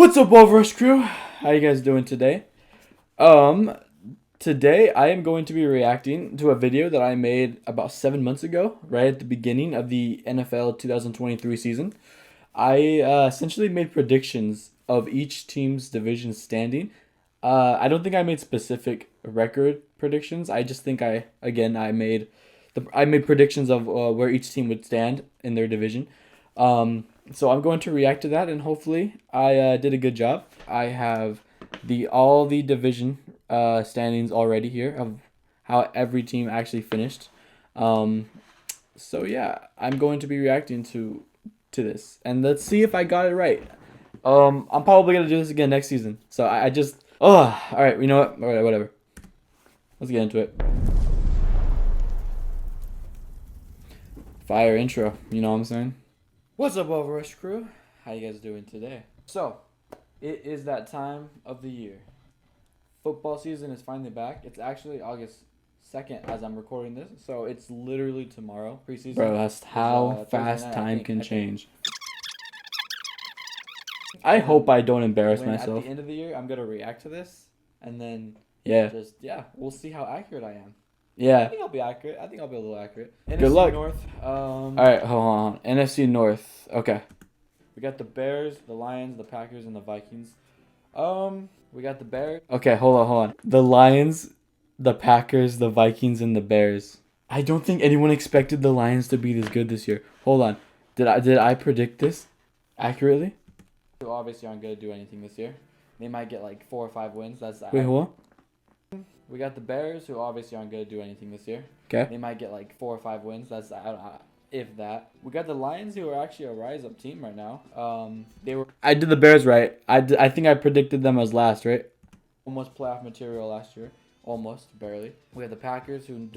What's up, Wolverine crew? How you guys doing today? Um, Today I am going to be reacting to a video that I made about 7 months ago, right at the beginning of the NFL 2023 season. I essentially made predictions of each team's division standing. I don't think I made specific record predictions. I just think I made predictions of where each team would stand in their division. So I'm going to react to that, and hopefully I did a good job. I have all the division standings already here of how every team actually finished. Um, so yeah, I'm going to be reacting to this, and let's see if I got it right. I'm probably gonna do this again next season. So I just all right. You know what? All right, whatever. Let's get into it. Fire intro. You know what I'm saying? What's up, Overrush crew? How you guys doing today? So, it is that time of the year. Football season is finally back. It's actually August 2nd as I'm recording this, so it's literally tomorrow. Preseason. Bro, that's how fast time can change. I hope I don't embarrass myself. At the end of the year, I'm gonna react to this, and then we'll see how accurate I am. Yeah. I think I'll be accurate. I think I'll be a little accurate. Good NFC luck. North. All right, hold on. NFC North. Okay. We got the Bears, the Lions, the Packers, and the Vikings. We got the Bears. Okay, hold on. The Lions, the Packers, the Vikings, and the Bears. I don't think anyone expected the Lions to be this good this year. Hold on. Did I predict this accurately? Obviously aren't gonna do anything this year. They might get like 4 or 5 wins. Wait, hold on. We got the Bears, who obviously aren't going to do anything this year. Okay. They might get like 4 or 5 wins. That's if that. We got the Lions, who are actually a rise-up team right now. I did the Bears right. I think I predicted them as last, right? Almost playoff material last year. Almost, barely. We have the Packers, who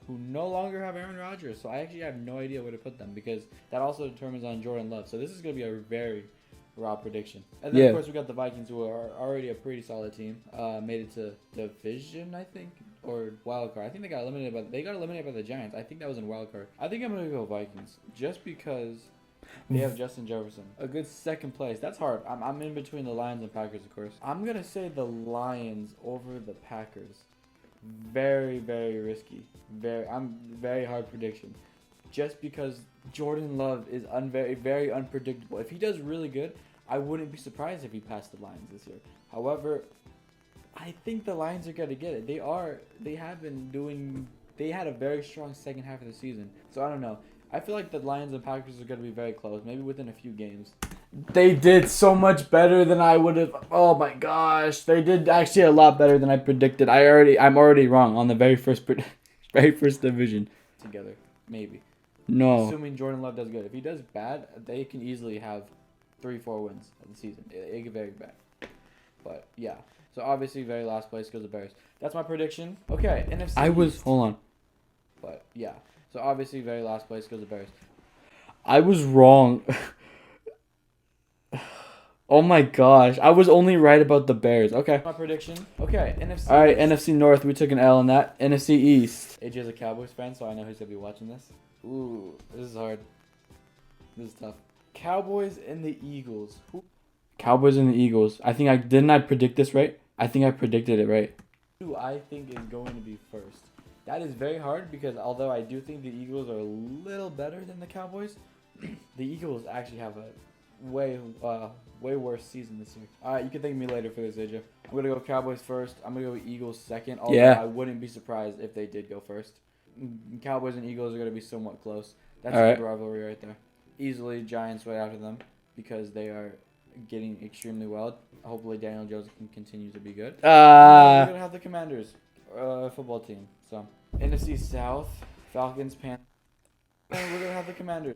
no longer have Aaron Rodgers. So I actually have no idea where to put them because that also determines on Jordan Love. So this is going to be a very raw prediction. And then, of course, we got the Vikings, who are already a pretty solid team. Made it to division, I think, or wild card. I think they got eliminated by the Giants. I think that was in wild card. I think I'm gonna go Vikings just because they have Justin Jefferson. A good second place. That's hard. I'm in between the Lions and Packers, of course. I'm gonna say the Lions over the Packers. Very, very risky. Very hard prediction. Just because Jordan Love is very unpredictable. If he does really good, I wouldn't be surprised if he passed the Lions this year. However, I think the Lions are going to get it. They had a very strong second half of the season. So I don't know. I feel like the Lions and Packers are going to be very close, maybe within a few games. They did so much better than I would have. Oh my gosh. They did actually a lot better than I predicted. I'm already wrong on the very first division together. Maybe. No. Assuming Jordan Love does good. If he does bad, they can easily have 3-4 wins of the season. It get very bad. But yeah. So obviously, very last place goes the Bears. That's my prediction. Okay, NFC East. Hold on. But yeah. So obviously, very last place goes the Bears. I was wrong. Oh my gosh. I was only right about the Bears. Okay. My prediction. Okay, NFC. All right, NFC North. We took an L on that. NFC East. AJ's a Cowboys fan, so I know he's going to be watching this. Ooh, this is hard. This is tough. Cowboys and the Eagles. Cowboys and the Eagles. Didn't I predict this right? I think I predicted it right. Who I think is going to be first. That is very hard because although I do think the Eagles are a little better than the Cowboys, the Eagles actually have a way worse season this year. All right, you can thank me later for this, AJ. I'm going to go Cowboys first. I'm going to go Eagles second, although I wouldn't be surprised if they did go first. Cowboys and Eagles are going to be somewhat close. That's a good rivalry right there. Easily Giants right after them because they are getting extremely well. Hopefully Daniel Jones can continue to be good. We're going to have the Commanders football team. So NFC South, Falcons, Panthers. And we're going to have the Commanders.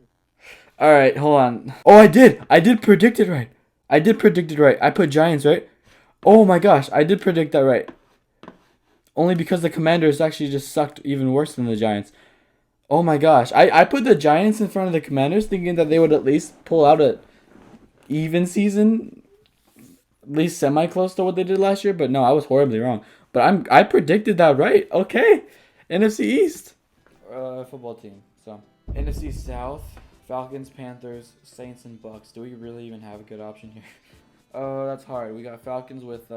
All right, hold on. Oh, I did predict it right. I put Giants, right? Oh my gosh, I did predict that right. Only because the Commanders actually just sucked even worse than the Giants. Oh my gosh. I put the Giants in front of the Commanders thinking that they would at least pull out a even season. At least semi-close to what they did last year. But no, I was horribly wrong. But I predicted that right. Okay. NFC East. Football team. So, NFC South, Falcons, Panthers, Saints, and Bucks. Do we really even have a good option here? Oh, that's hard. We got Falcons with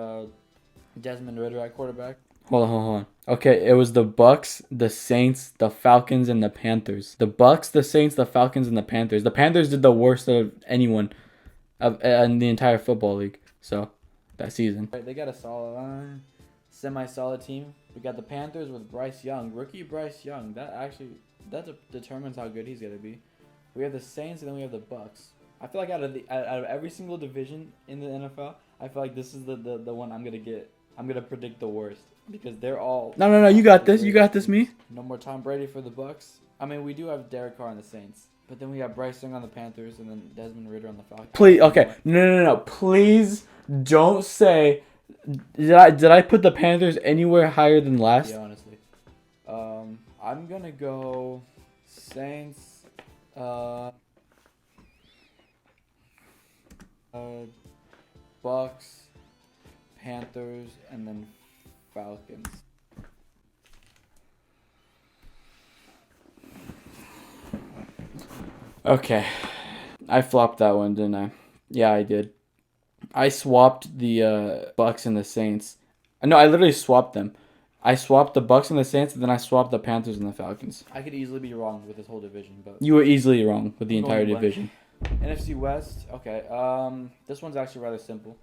Desmond Ridder at quarterback. Hold on. Okay, it was the Bucks, the Saints, the Falcons, and the Panthers. The Bucks, the Saints, the Falcons, and the Panthers. The Panthers did the worst of anyone in the entire football league. So, that season. Right, they got a solid line, semi-solid team. We got the Panthers with Bryce Young, rookie Bryce Young. That determines how good he's gonna be. We have the Saints, and then we have the Bucks. I feel like out of every single division in the NFL, I feel like this is the one I'm gonna predict the worst because they're all. No. You got this. You got this, me. No more Tom Brady for the Bucks. I mean, we do have Derek Carr on the Saints, but then we got Bryce Young on the Panthers, and then Desmond Ridder on the Falcons. Please, okay, no. Please don't say. Did I put the Panthers anywhere higher than last? Yeah, honestly. I'm gonna go Saints. Bucks, Panthers, and then Falcons. Okay. I flopped that one, didn't I? Yeah, I did. I swapped the Bucks and the Saints. No, I literally swapped them. I swapped the Bucks and the Saints, and then I swapped the Panthers and the Falcons. I could easily be wrong with this whole division, but you were easily wrong with the entire division. NFC West. Okay. This one's actually rather simple.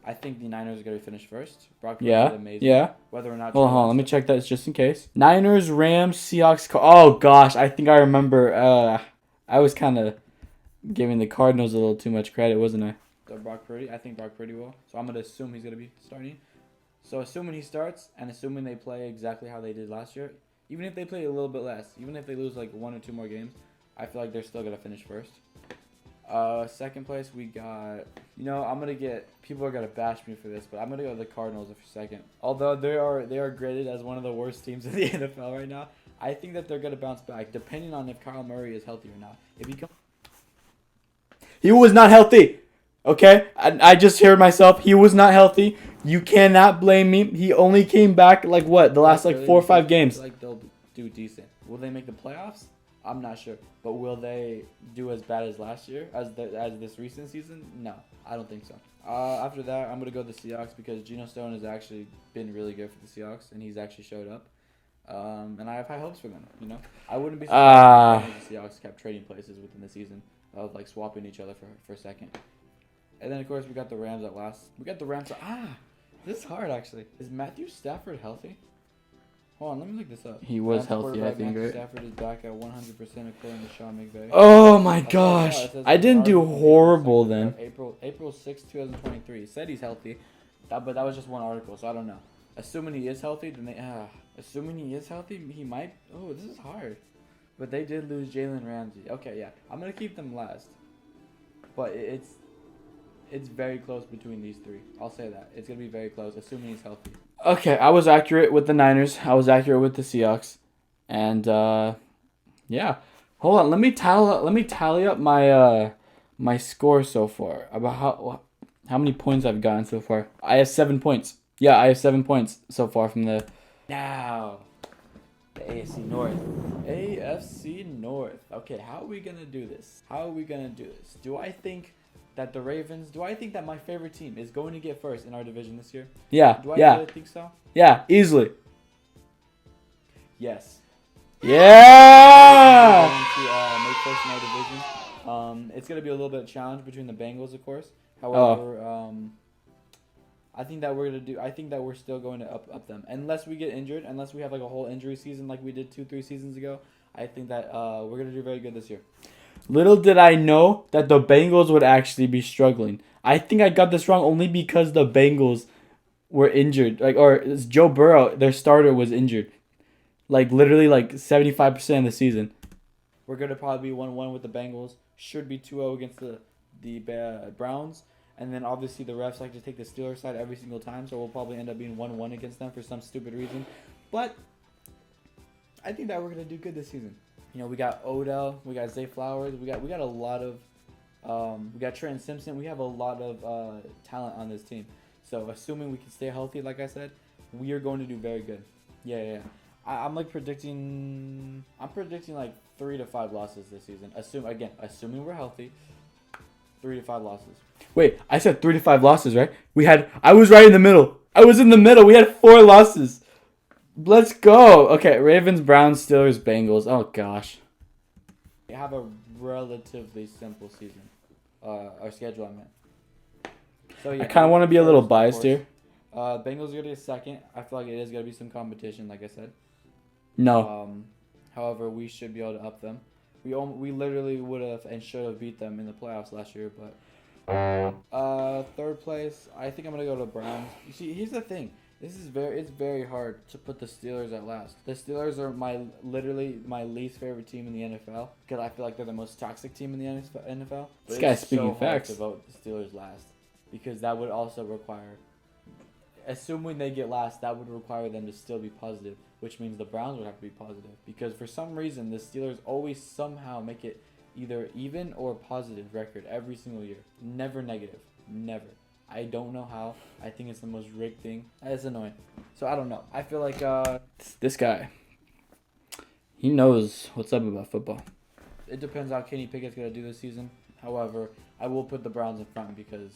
I think the Niners are going to finish first. Brock Purdy is amazing. Yeah. Whether or not. Hold on. Let me check that just in case. Niners, Rams, Seahawks. Oh gosh, I think I remember. I was kind of giving the Cardinals a little too much credit, wasn't I? So Brock Purdy. I think Brock Purdy will. So I'm going to assume he's going to be starting. So assuming he starts and assuming they play exactly how they did last year, even if they play a little bit less, even if they lose like 1 or 2 more games, I feel like they're still going to finish first. Second place we got, people are going to bash me for this, but I'm going to go with the Cardinals for second. Although they are graded as one of the worst teams in the NFL right now, I think that they're going to bounce back depending on if Kyle Murray is healthy or not. He was not healthy. Okay? I just heard myself. He was not healthy. You cannot blame me. He only came back the last 4 or 5 games. Like they'll do decent. Will they make the playoffs? I'm not sure. But will they do as bad as last year, as this recent season? No, I don't think so. After that, I'm going to go with the Seahawks because Geno Stone has actually been really good for the Seahawks, and he's actually showed up. And I have high hopes for them, I wouldn't be surprised if the Seahawks kept trading places within the season of swapping each other for a second. And then, of course, we got the Rams at last. We got the Rams. This is hard, actually. Is Matthew Stafford healthy? Hold on, let me look this up. He was healthy, I think, right? Stafford is back at 100% according to Sean McVay. Oh, my gosh. I didn't do horrible then. April 6, 2023. He said he's healthy, but that was just one article, so I don't know. Assuming he is healthy, he might. Oh, this is hard. But they did lose Jalen Ramsey. Okay, yeah. I'm going to keep them last. But it's very close between these three. I'll say that. It's going to be very close, assuming he's healthy. Okay, I was accurate with the Niners. I was accurate with the Seahawks. And, yeah. Hold on. Let me tally up my score so far. About how many points I've gotten so far. I have 7 points. Yeah, I have 7 points so far from the... Now, the AFC North. AFC North. Okay, how are we going to do this? Do I think that my favorite team is going to get first in our division this year? Yeah. Do I really think so? Yeah, easily. Yes. Yeah! We're going to make first in our division. It's going to be a little bit of a challenge between the Bengals, of course. However, I think that we're still going to up them. Unless we get injured, unless we have a whole injury season like we did 2-3 seasons ago, I think that we're going to do very good this year. Little did I know that the Bengals would actually be struggling. I think I got this wrong only because the Bengals were injured. Or Joe Burrow, their starter, was injured. Literally 75% of the season. We're going to probably be 1-1 with the Bengals. Should be 2-0 against the Browns. And then obviously the refs like to take the Steelers side every single time. So we'll probably end up being 1-1 against them for some stupid reason. But I think that we're going to do good this season. We got Odell, we got Zay Flowers, we got a lot of, we got Trenton Simpson. We have a lot of talent on this team. So assuming we can stay healthy, like I said, we are going to do very good. Yeah. I'm predicting 3 to 5 losses this season. Assuming we're healthy. 3 to 5 losses. Wait, I said 3 to 5 losses, right? I was right in the middle. I was in the middle. We had 4 losses. Let's go. Okay, Ravens, Browns, Steelers, Bengals. Oh, gosh. We have a relatively simple season. Our schedule, I meant. So, yeah, I kind of want to be a little biased here. Bengals are going to get second. I feel like it is going to be some competition, like I said. No. However, we should be able to up them. We literally would have and should have beat them in the playoffs last year, but third place, I think I'm gonna go to Browns. You see, here's the thing. It's very hard to put the Steelers at last. The Steelers are literally my least favorite team in the NFL because I feel like they're the most toxic team in the NFL. This guy's speaking facts. To vote the Steelers last because that would also require, assuming they get last, that would require them to still be positive, which means the Browns would have to be positive because for some reason the Steelers always somehow make it either even or positive record every single year. Never negative. Never. I don't know how. I think it's the most rigged thing. It's annoying. So I don't know. I feel like this guy, he knows what's up about football. It depends how Kenny Pickett's going to do this season. However, I will put the Browns in front because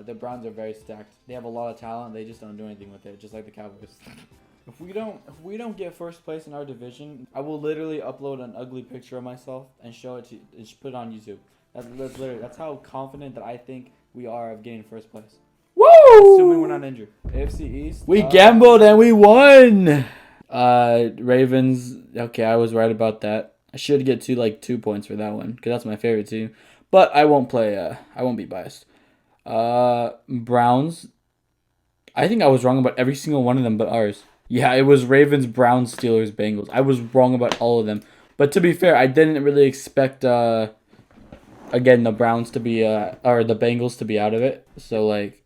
the Browns are very stacked. They have a lot of talent. They just don't do anything with it, just like the Cowboys. If we don't get first place in our division, I will literally upload an ugly picture of myself and show it to and put it on YouTube. That's how confident that I think we are of getting first place. Woo! Assuming we're not injured. AFC East. We gambled and we won. Ravens. Okay, I was right about that. I should get 2 points for that one because that's my favorite team. But I won't play. I won't be biased. Browns. I think I was wrong about every single one of them but ours. Yeah, it was Ravens, Browns, Steelers, Bengals. I was wrong about all of them. But to be fair, I didn't really expect, again, the Browns to be, or the Bengals to be out of it. So, like,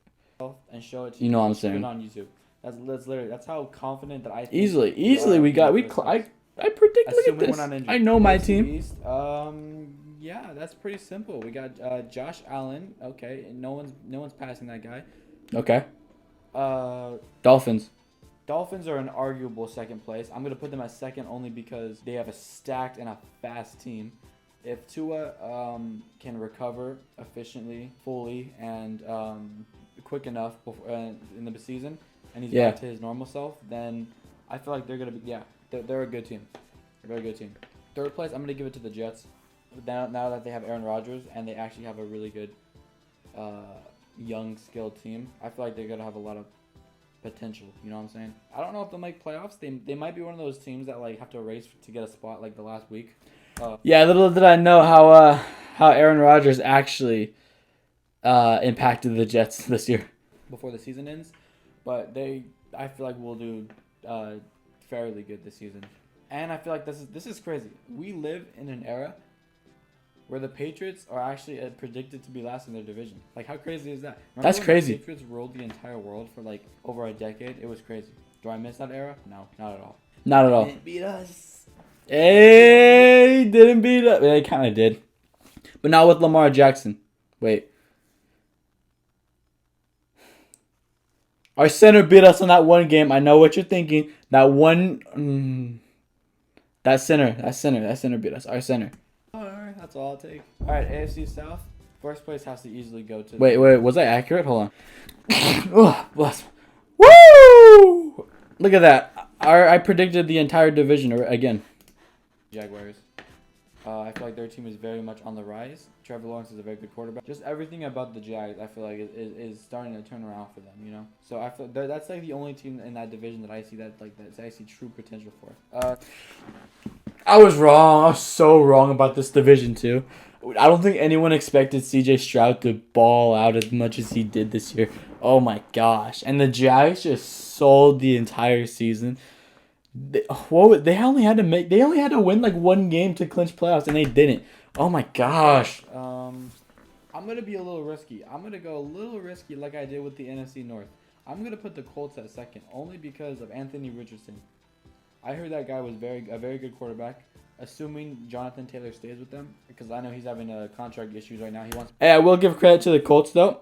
and show it to you know what I'm saying. On YouTube. That's how confident that I think easily I predict. Look at this. I know my team. East, yeah, that's pretty simple. We got Josh Allen. Okay, no one's passing that guy. Okay. Dolphins. Dolphins are an arguable second place. I'm going to put them at second only because they have a stacked and a fast team. If Tua can recover efficiently, fully, and quick enough in the season, and he's back to his normal self, then I feel like they're going to be, they're a good team. They're a very good team. Third place, I'm going to give it to the Jets. Now that they have Aaron Rodgers and they actually have a really good young, skilled team, I feel like they're going to have a lot of potential, you know what I'm saying? I don't know if they'll make playoffs. They might be one of those teams that like have to race to get a spot like the last week. Little did I know how Aaron Rodgers actually impacted the Jets this year. Before the season ends, but I feel like we'll do fairly good this season. And I feel like this is crazy. We live in an era where the Patriots are actually predicted to be last in their division. Like, how crazy is that? Remember That's crazy. The Patriots ruled the entire world for like over a decade. It was crazy. Do I miss that era? No, not at all. Not at all. Didn't beat us. Hey, didn't beat us. They kind of did, but not with Lamar Jackson. Wait. Our center beat us on that one game. I know what you're thinking. That one. That center beat us. Our center. Alright, that's all I'll take. Alright, AFC South. First place has to easily go to... Wait, was I accurate? Hold on. Oh, bless. Woo! Look at that. I predicted the entire division again. Jaguars. I feel like their team is very much on the rise. Trevor Lawrence is a very good quarterback. Just everything about the Jags, I feel like, is starting to turn around for them, you know? So I feel that's like the only team in that division that I see that I see true potential for. I was wrong. I was so wrong about this division too. I don't think anyone expected CJ Stroud to ball out as much as he did this year. Oh my gosh. And the Jags just sold the entire season. They only had to win like one game to clinch playoffs and they didn't. Oh my gosh. I'm going to be a little risky. I'm going to go a little risky like I did with the NFC North. I'm going to put the Colts at second only because of Anthony Richardson. I heard that guy was a very good quarterback. Assuming Jonathan Taylor stays with them, because I know he's having contract issues right now. Hey, I will give credit to the Colts though.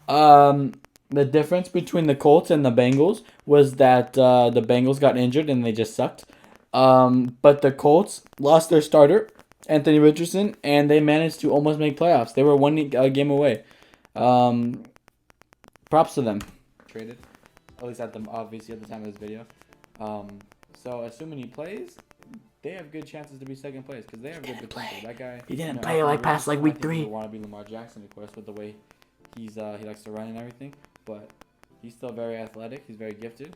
The difference between the Colts and the Bengals was that the Bengals got injured and they just sucked. But the Colts lost their starter, Anthony Richardson, and they managed to almost make playoffs. They were one game away. Props to them. Traded, at least obviously at the time of this video. So assuming he plays, they have good chances to be second place because they have good potential. That guy. He didn't play past week 3. Want to be Lamar Jackson, of course, with the way he likes to run and everything, but he's still very athletic. He's very gifted.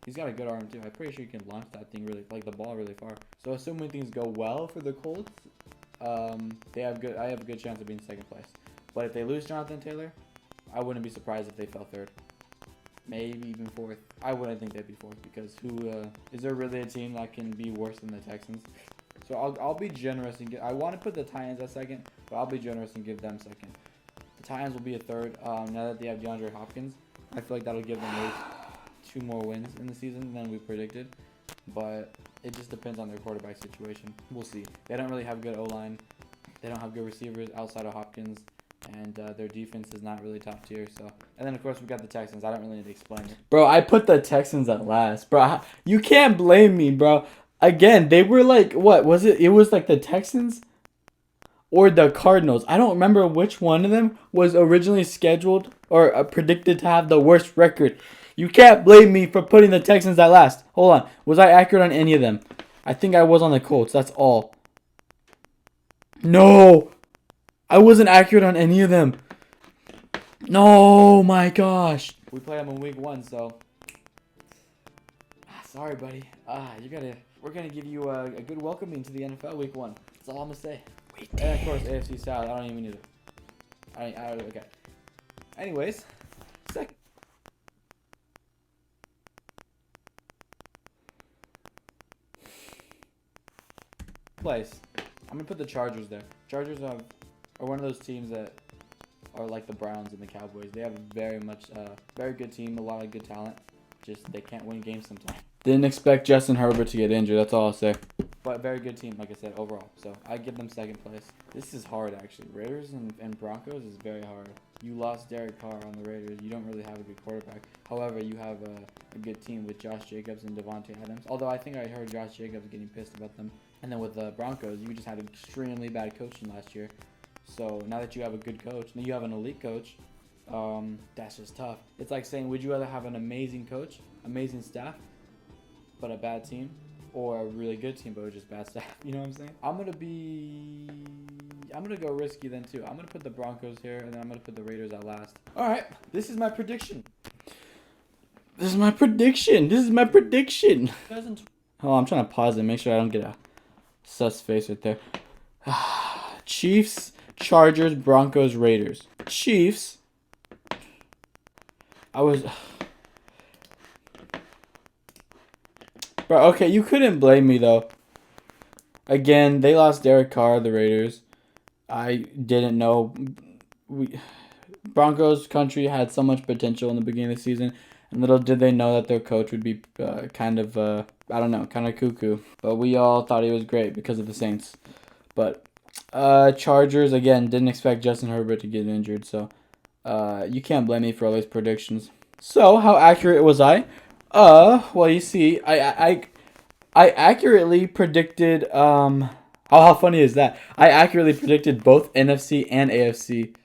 He's got a good arm too. I'm pretty sure he can launch that thing the ball really far. So assuming things go well for the Colts, I have a good chance of being second place. But if they lose Jonathan Taylor, I wouldn't be surprised if they fell third. Maybe even fourth. I wouldn't think they'd be fourth because is there really a team that can be worse than the Texans? So I'll be generous and I want to put the Titans at second, but I'll be generous and give them second. The Titans will be a third. Now that they have DeAndre Hopkins, I feel like that'll give them at least 2 more wins in the season than we predicted. But it just depends on their quarterback situation. We'll see. They don't really have good O-line. They don't have good receivers outside of Hopkins. And their defense is not really top tier. So, and then of course we got the Texans. I don't really need to explain it. Bro, I put the Texans at last. Bro, you can't blame me, bro. Again, they were like, what was it? It was like the Texans or the Cardinals. I don't remember which one of them was originally scheduled or predicted to have the worst record. You can't blame me for putting the Texans at last. Hold on. Was I accurate on any of them? I think I was on the Colts. That's all. No. I wasn't accurate on any of them. No, my gosh. We play them in week 1, so. Sorry, buddy. We're gonna give you a good welcoming to the NFL week 1. That's all I'm gonna say. And of course, AFC South. I don't even need it. Okay. Anyways, place. I'm gonna put the Chargers there. Chargers are one of those teams that are like the Browns and the Cowboys. They have very good team, a lot of good talent. Just they can't win games sometimes. Didn't expect Justin Herbert to get injured. That's all I'll say. But very good team, like I said, overall. So I give them second place. This is hard, actually. Raiders and Broncos is very hard. You lost Derek Carr on the Raiders. You don't really have a good quarterback. However, you have a good team with Josh Jacobs and Devontae Adams. Although I think I heard Josh Jacobs getting pissed about them. And then with the Broncos, you just had extremely bad coaching last year. So now that you have a good coach, now you have an elite coach, that's just tough. It's like saying, would you rather have an amazing coach, amazing staff, but a bad team, or a really good team but with just bad staff? You know what I'm saying? I'm gonna go risky then too. I'm gonna put the Broncos here, and then I'm gonna put the Raiders at last. All right, this is my prediction. Oh, I'm trying to pause and make sure I don't get a sus face right there. Chiefs, Chargers, Broncos, Raiders. Chiefs. Bro, okay, you couldn't blame me though. Again, they lost Derek Carr, the Raiders. I didn't know. Broncos country had so much potential in the beginning of the season, and little did they know that their coach would be kind of cuckoo. But we all thought he was great because of the Saints. But Chargers, again, didn't expect Justin Herbert to get injured, so you can't blame me for all these predictions. So, how accurate was I? Well, you see, I accurately predicted, how funny is that? I accurately predicted both NFC and AFC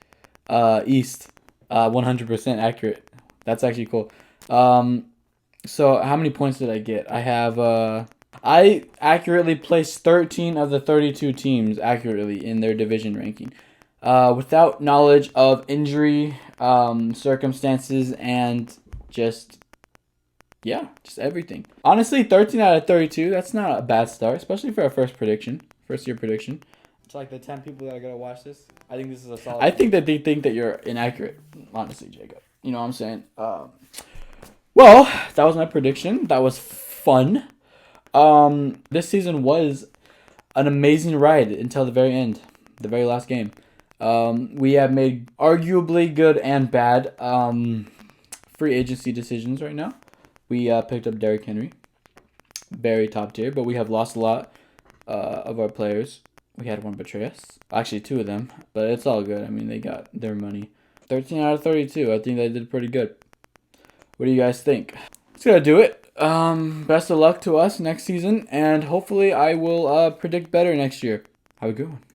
East, 100% accurate. That's actually cool. So how many points did I get? I accurately placed 13 of the 32 teams accurately in their division ranking. Without knowledge of injury, circumstances, and just everything. Honestly, 13 out of 32, that's not a bad start, especially for a first year prediction. It's like the 10 people that are going to watch this. I think this is a solid. I think that they think that you're inaccurate, honestly, Jacob. You know what I'm saying? Well, that was my prediction. That was fun. This season was an amazing ride until the very end, the very last game. We have made arguably good and bad free agency decisions right now. We picked up Derrick Henry, very top tier, but we have lost a lot of our players. We had one betray us. Actually, 2 of them, but it's all good. I mean, they got their money. 13 out of 32. I think they did pretty good. What do you guys think? That's gonna do it. Best of luck to us next season, and hopefully I will predict better next year. Have a good one.